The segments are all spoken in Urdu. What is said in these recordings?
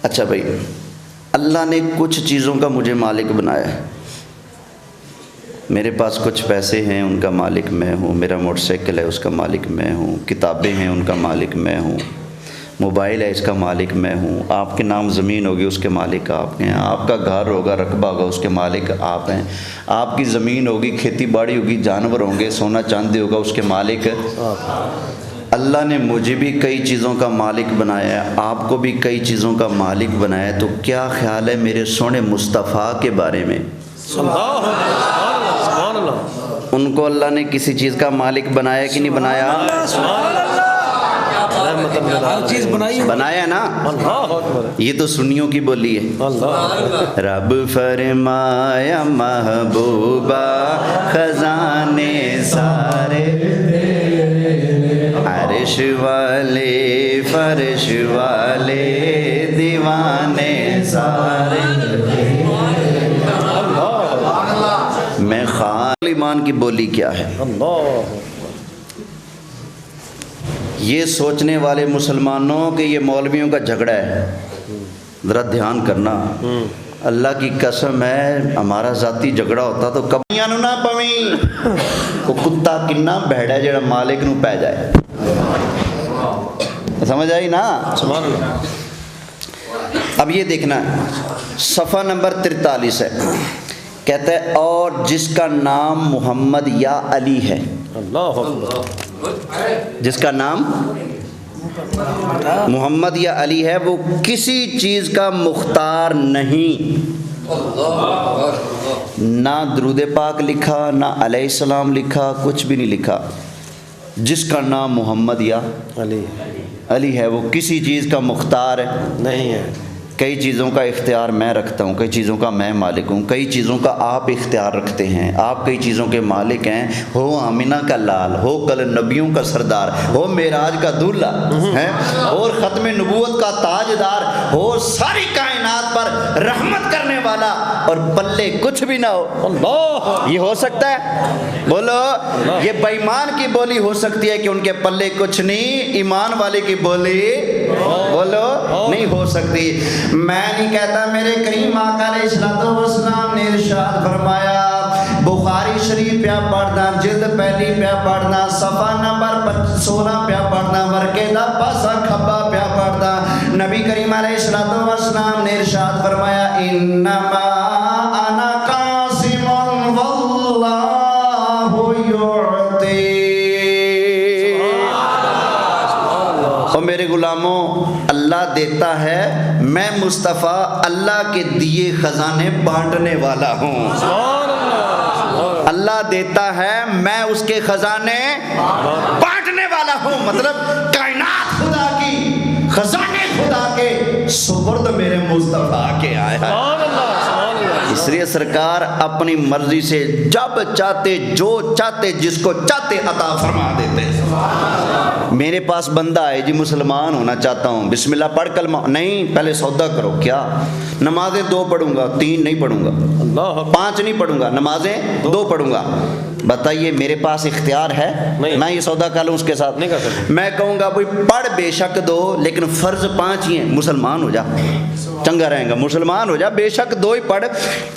اچھا بھائی، اللہ نے کچھ چیزوں کا مجھے مالک بنایا ہے. میرے پاس کچھ پیسے ہیں، ان کا مالک میں ہوں. میرا موٹر سائیکل ہے، اس کا مالک میں ہوں. کتابیں ہیں، ان کا مالک میں ہوں. موبائل ہے، اس کا مالک میں ہوں. آپ کے نام زمین ہوگی، اس کے مالک آپ ہیں. آپ کا گھر ہوگا، رقبہ ہوگا، اس کے مالک آپ ہیں. آپ کی زمین ہوگی، کھیتی باڑی ہوگی، جانور ہوں گے، سونا چاندی ہوگا، اس کے مالک اللہ نے مجھے بھی کئی چیزوں کا مالک بنایا ہے، آپ کو بھی کئی چیزوں کا مالک بنایا ہے. تو کیا خیال ہے میرے سونے مصطفیٰ کے بارے میں؟ ان کو اللہ نے کسی چیز کا مالک بنایا کہ نہیں بنایا؟ بنایا نا. یہ تو سنیوں کی بولی ہے. رب فرمایا محبوبہ خزانے سارے، عرش والے فرش والے دیوانے سارے. میں خال ایمان کی بولی کیا ہے؟ یہ سوچنے والے مسلمانوں کہ یہ مولویوں کا جھگڑا ہے، ذرا دھیان کرنا. اللہ کی قسم ہے، ہمارا ذاتی جھگڑا ہوتا تو کبیاں نو نہ پویں. وہ کتا کنا بہڑا جڑا مالک نو پہ جائے. سمجھ آئی نا؟ اب یہ دیکھنا ہے، صفحہ نمبر 43 ہے. کہتا ہے اور جس کا نام محمد یا علی ہے، جس کا نام محمد یا علی ہے، وہ کسی چیز کا مختار نہیں. نہ درود پاک لکھا، نہ علیہ السلام لکھا، کچھ بھی نہیں لکھا. جس کا نام محمد یا علی ہے وہ کسی چیز کا مختار نہیں ہے. کئی چیزوں کا اختیار میں رکھتا ہوں، کئی چیزوں کا میں مالک ہوں، کئی چیزوں کا آپ اختیار رکھتے ہیں. آپ کئی چیزوں کے مالک ہیں. ہو آمینہ کا لال، ہو کل نبیوں کا سردار، ہو معراج کا دولہ ہے، اور ختم نبوت کا تاجدار، ہو ساری کائنات پر رحمت کرنے والا، اور پلے کچھ بھی نہ ہو. یہ ہو سکتا ہے؟ بولو. یہ بے ایمان کی بولی ہو سکتی ہے کہ ان کے پلے کچھ نہیں. ایمان والے کی بولی بولو نہیں ہو سکتی. میں نہیں کہتا، میرے کریم آقا علیہ السلام نے ارشاد فرمایا، بخاری شریف پیا پڑھنا، جلد پہلی پیا پڑھنا، صفحہ نمبر 16 پیا پڑھنا، ورقے دا پاسا کھبا پیا پڑھنا. نبی کریم علیہ السلام نے ارشاد فرمایا، انما انا قاسم واللہ یعطی. اور میرے غلاموں، اللہ دیتا ہے، میں مصطفیٰ اللہ کے دیے خزانے بانٹنے والا ہوں. اللہ دیتا ہے، میں اس کے خزانے بانٹنے والا ہوں. مطلب کائنات خدا کی، خزانے خدا کے سپرد میرے مصطفیٰ کے آیا ہے. اس لیے سرکار اپنی مرضی سے جب چاہتے، جو چاہتے، جس کو چاہتے عطا فرما دیتے. میرے پاس بندہ ہے جی، مسلمان ہونا چاہتا ہوں، بسم اللہ پڑھ کلمہ. نہیں، پہلے سودا کرو. کیا؟ نمازیں 2 پڑھوں گا، 3 نہیں پڑھوں گا، 5 نہیں پڑھوں گا، نمازیں 2 پڑھوں گا. بتائیے میرے پاس اختیار ہے میں یہ سودا کر لوں اس کے ساتھ؟ میں کہوں گا بھائی پڑھ بے شک 2، لیکن فرض 5 ہی ہیں. مسلمان ہو جا، چنگا رہے گا. مسلمان ہو جا، بے شک 2 ہی پڑھ،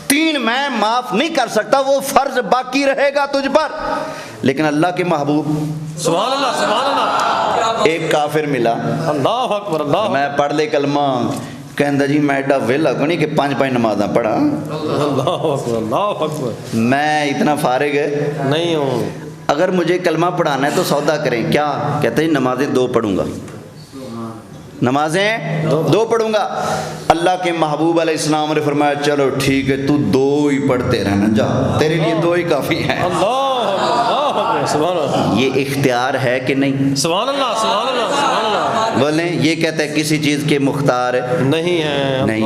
3 میں معاف نہیں کر سکتا، وہ فرض باقی رہے گا تجھ پر. لیکن اللہ کے محبوب سبحان اللہ، سبحان اللہ. ایک کافر ملا، اللہ اکبر، اللہ. میں پڑھ لے کلمہ، کہندا جی میں ایڈا ویلا کو نہیں کہ 5 نمازاں پڑھا. اللہ اکبر، اللہ اکبر. میں اتنا فارغ نہیں ہوں. اگر مجھے کلمہ پڑھانا ہے تو سودا کریں. کیا کہتے ہیں؟ نمازیں 2 پڑھوں گا، نمازیں 2 پڑھوں گا. اللہ کے محبوب علیہ السلام نے فرمایا چلو ٹھیک ہے، تو 2 ہی پڑھتے رہنا، جا تیرے لیے 2 ہی کافی ہیں. سبحان اللہ. یہ اختیار ہے کہ نہیں؟ سبحان اللہ، سبحان اللہ، سبحان اللہ. بولیں. یہ کہتا ہے کسی چیز کے مختار نہیں ہے. نہیں.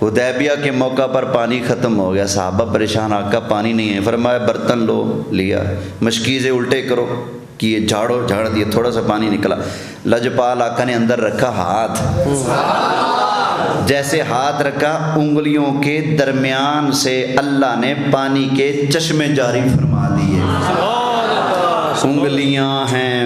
حدیبیہ کے موقع پر پانی ختم ہو گیا، صحابہ پریشان، آقا پانی نہیں ہے. فرمایا برتن لو، لیا، مشکیزیں الٹے کرو، کیے، جھاڑو، جھاڑ دیے، تھوڑا سا پانی نکلا. لجپال آقا نے اندر رکھا ہاتھ، جیسے ہاتھ رکھا، انگلیوں کے درمیان سے اللہ نے پانی کے چشمے جاری فرما دیے. انگلیاں ہیں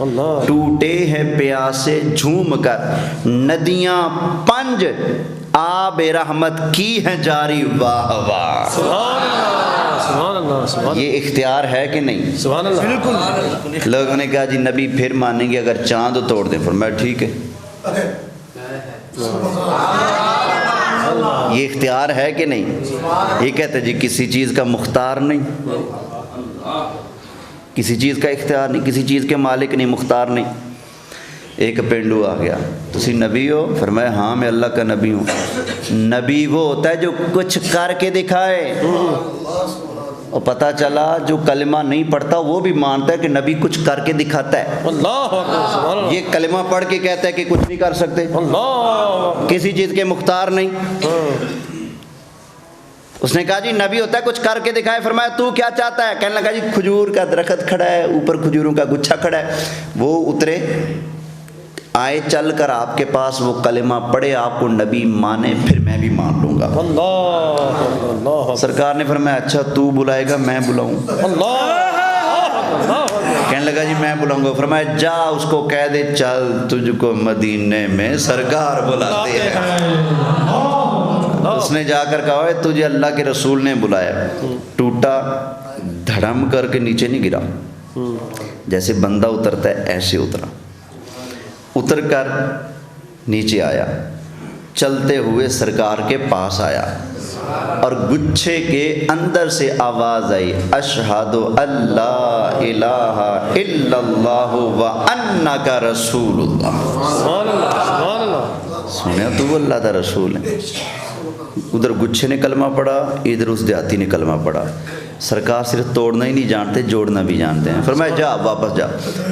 اللہ ٹوٹے ہیں پیاسے جھوم کر، ندیاں پنج آب رحمت کی ہیں جاری، واہ واہ۔ سبحان اللہ سبحان اللہ سبحان یہ اختیار ہے کہ نہیں؟ سبحان اللہ بالکل۔ لوگوں نے کہا جی نبی پھر مانیں گے اگر چاند توڑ دیں، فرمایا ٹھیک ہے۔ یہ اختیار ہے کہ نہیں؟ یہ کہتے جی کسی چیز کا مختار نہیں، کسی چیز کا اختیار نہیں، کسی چیز کے مالک نہیں، مختار نہیں۔ ایک پینڈو آ گیا، تسی نبی ہو؟ فرمایا ہاں میں اللہ کا نبی ہوں۔ نبی وہ ہوتا ہے جو کچھ کر کے دکھائے، اور پتہ چلا جو کلمہ نہیں پڑھتا وہ بھی مانتا ہے کہ نبی کچھ کر کے دکھاتا ہے۔ اللہ اکبر سبحان اللہ یہ کلمہ پڑھ کے کہتا ہے کہ کچھ نہیں کر سکتے، اللہ کسی چیز کے مختار نہیں۔ اس نے کہا جی نبی ہوتا ہے کچھ کر کے دکھائے۔ فرمایا تو کیا چاہتا ہے؟ کہنے لگا جی کھجور کا درخت کھڑا ہے، اوپر کھجوروں کا گچھا کھڑا ہے۔ وہ اترے، آئے چل کر آپ کے پاس، وہ کلمہ پڑھے، آپ کو نبی مانے، پھر میں بھی مان لوں گا۔ اللہ اللہ سرکار نے فرمایا اچھا تو بلائے گا میں بلاؤں؟ اللہ کہنے لگا جی میں بلاؤں گا۔ فرمایا جا اس کو کہہ دے چل تجھ کو مدینے میں سرکار بلاتے ہیں۔ اس نے جا کر کہا تجھے اللہ کے رسول نے بلایا۔ ٹوٹا، دھڑم کر کے نیچے نہیں گرا، جیسے بندہ اترتا ہے ایسے اترا، اتر کر نیچے آیا، چلتے ہوئے سرکار کے پاس آیا، اور گچھے کے اندر سے آواز آئی اشہد اللہ الہ الا اللہ وانک رسول اللہ۔ سبحان اللہ سبحان اللہ۔ سنیا تو وہ اللہ کا رسول ہے۔ ادھر گچھے نے کلمہ پڑھا، ادھر اس دیہاتی نے کلمہ پڑھا۔ سرکار صرف توڑنا ہی نہیں جانتے، جوڑنا بھی جانتے ہیں۔ فرمایا جا واپس جا۔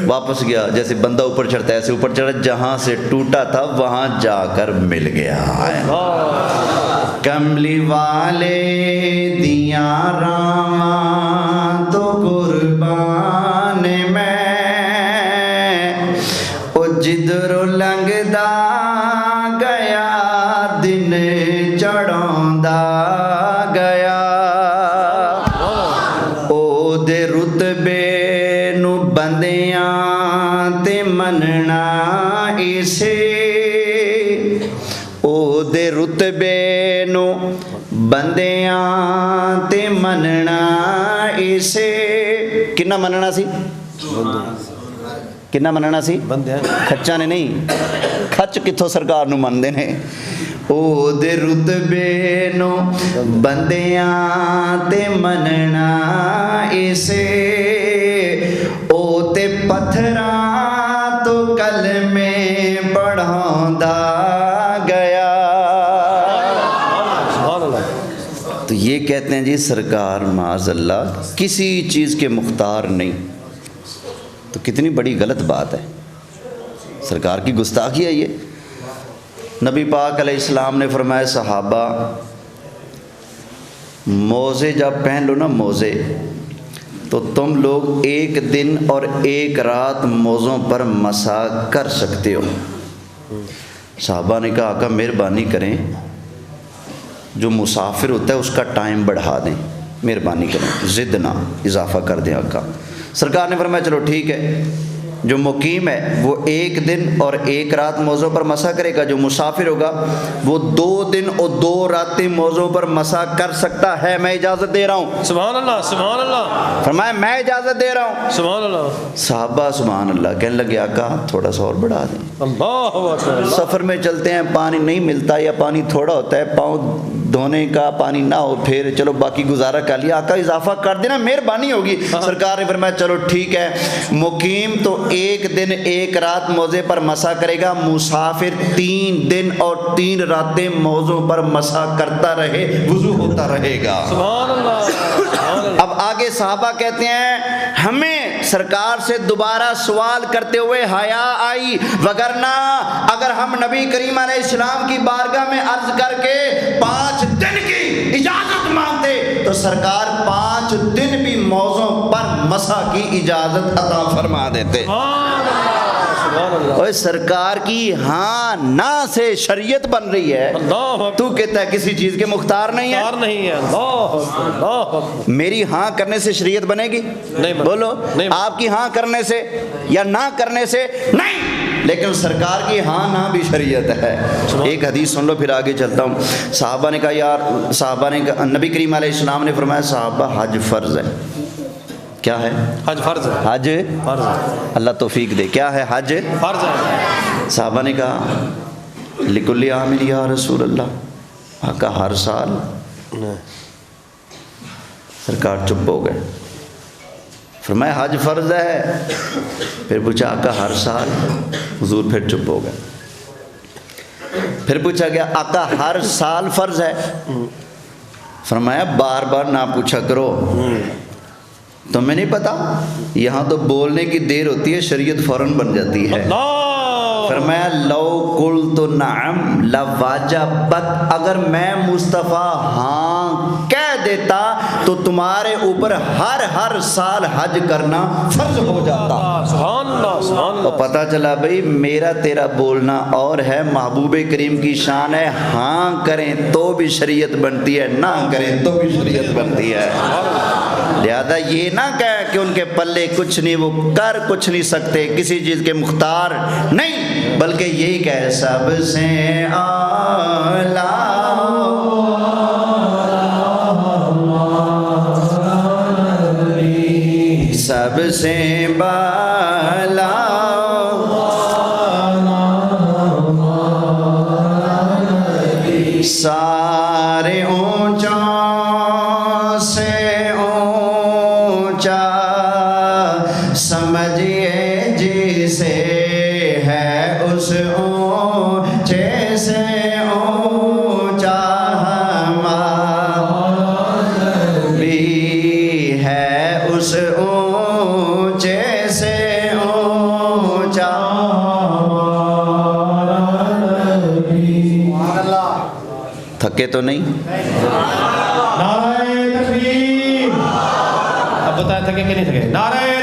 واپس گیا، جیسے بندہ اوپر چڑھتا ہے ایسے اوپر چڑھا، جہاں سے ٹوٹا تھا وہاں جا کر مل گیا۔ کملی والے دیاں راواں تو قربان میں، او جدھر لنگدا گیا دن چڑھوندا گیا، او دے رتبے نو بندیاں تے مننا اسے، او دے رتبے نو بندیاں تے مننا اسے۔ کنا مننا سی؟ کنا مننا سی؟ بندے کھچا نے نہیں، کھچ کتھوں سرکار نو مندے نے۔ او دے رتبے نو بندیاں تے مننا اسے، او تے پتھراں تو کلمے پڑھاوندا گیا۔ سبحان اللہ۔ تو یہ کہتے ہیں جی سرکار معاذ اللہ کسی چیز کے مختار نہیں، تو کتنی بڑی غلط بات ہے، سرکار کی گستاخی ہے یہ۔ نبی پاک علیہ السلام نے فرمایا صحابہ موزے جب پہن لو نا موزے، تو تم لوگ ایک دن اور ایک رات موزوں پر مسح کر سکتے ہو۔ صحابہ نے کہا آقا مہربانی کریں، جو مسافر ہوتا ہے اس کا ٹائم بڑھا دیں، مہربانی کریں، ضد نہ اضافہ کر دیں آقا۔ سرکار نے فرمایا چلو ٹھیک ہے، جو مقیم ہے وہ ایک دن اور ایک رات موضوع پر مسح کرے گا، جو مسافر ہوگا وہ 2 دن اور 2 راتیں موضوع پر مسح کر سکتا ہے، میں اجازت دے رہا ہوں۔ سبحان اللہ سبحان اللہ فرمایا میں اجازت دے رہا ہوں۔ سبحان اللہ صحابہ سبحان اللہ کہنے لگے آقا تھوڑا سا اور بڑھا دیں، اللہ اکبر۔ سفر میں چلتے ہیں پانی نہیں ملتا یا پانی تھوڑا ہوتا ہے، پاؤں دھونے کا پانی نہ ہو، پھر چلو باقی گزارا کر لیا، آقا اضافہ کر دینا مہربانی ہوگی۔ سرکار نے فرمایا چلو ٹھیک ہے، مقیم تو ایک دن ایک رات موضع پر مسح کرے گا، مسافر 3 دن اور 3 راتیں موضوع پر مسح کرتا رہے، وضو ہوتا رہے گا۔ سبحان اللہ۔ اب آگے صحابہ کہتے ہیں ہمیں سرکار سے دوبارہ سوال کرتے ہوئے حیا آئی، وگرنہ اگر ہم نبی کریم علیہ السلام کی بارگاہ میں عرض کر کے 5 دن کی اجازت مانگتے تو سرکار 5 دن بھی موضوع پر مسح کی اجازت عطا فرما دیتے۔ اور سرکار کی ہاں نہ سے شریعت بن رہی ہے، اللہ تو کہتا ہے کسی چیز کے مختار نہیں ہے۔ اکبر نہیں ہے۔ اللہ اکبر۔ میری ہاں کرنے سے شریعت بنے گی؟ نہیں بنے۔ بولو، نہیں۔ آپ کی ہاں کرنے سے یا نہ کرنے سے نہیں، لیکن سرکار کی ہاں نہ بھی شریعت ہے۔ ایک حدیث سن لو پھر آگے چلتا ہوں۔ صحابہ نے کہا یار، صحابہ نے کہا، نبی کریم علیہ السلام نے فرمایا صحابہ حج فرض ہے۔ کیا ہے؟ حج فرض ہے۔ حج فرض ہے۔ اللہ توفیق دے، کیا ہے حج؟ فرض ہے۔ صحابہ نے کہا لکل عام یا رسول اللہ، آقا ہر سال؟ سرکار چپ ہو گئے۔ فرمایا حج فرض ہے، پھر پوچھا آقا ہر سال؟ حضور پھر چپ ہو گئے۔ پھر پوچھا گیا آقا ہر سال فرض ہے؟ فرمایا بار بار نہ پوچھا کرو، تمہیں نہیں پتا؟ یہاں تو بولنے کی دیر ہوتی ہے، شریعت فوراً بن جاتی ہے۔ فرمایا لو قلت نعم لواجبت، اگر میں مصطفیٰ ہاں کہہ دیتا تو تمہارے اوپر ہر سال حج کرنا فرض ہو جاتا۔ سبحان اللہ، سبحان اللہ۔ اور پتہ چلا بھئی میرا تیرا بولنا اور ہے، محبوب کریم کی شان ہے، ہاں کریں تو بھی شریعت بنتی ہے، نہ کریں تو بھی شریعت بنتی ہے۔ لہذا یہ نہ کہہ کہ ان کے پلے کچھ نہیں، وہ کر کچھ نہیں سکتے، کسی چیز کے مختار نہیں، بلکہ یہی کہہ سب سے اعلیٰ سب سے بالا سارے اونچا سے اونچا سمجھیے جسے ہے اس اونچے سے اونچا ہمارا بھی ہے، اس اونچے سے اونچا تھکے تو نہیں؟ نعرہ تکبیر۔ اب بتائیں تھکے کہ نہیں تھکے؟ نعرہ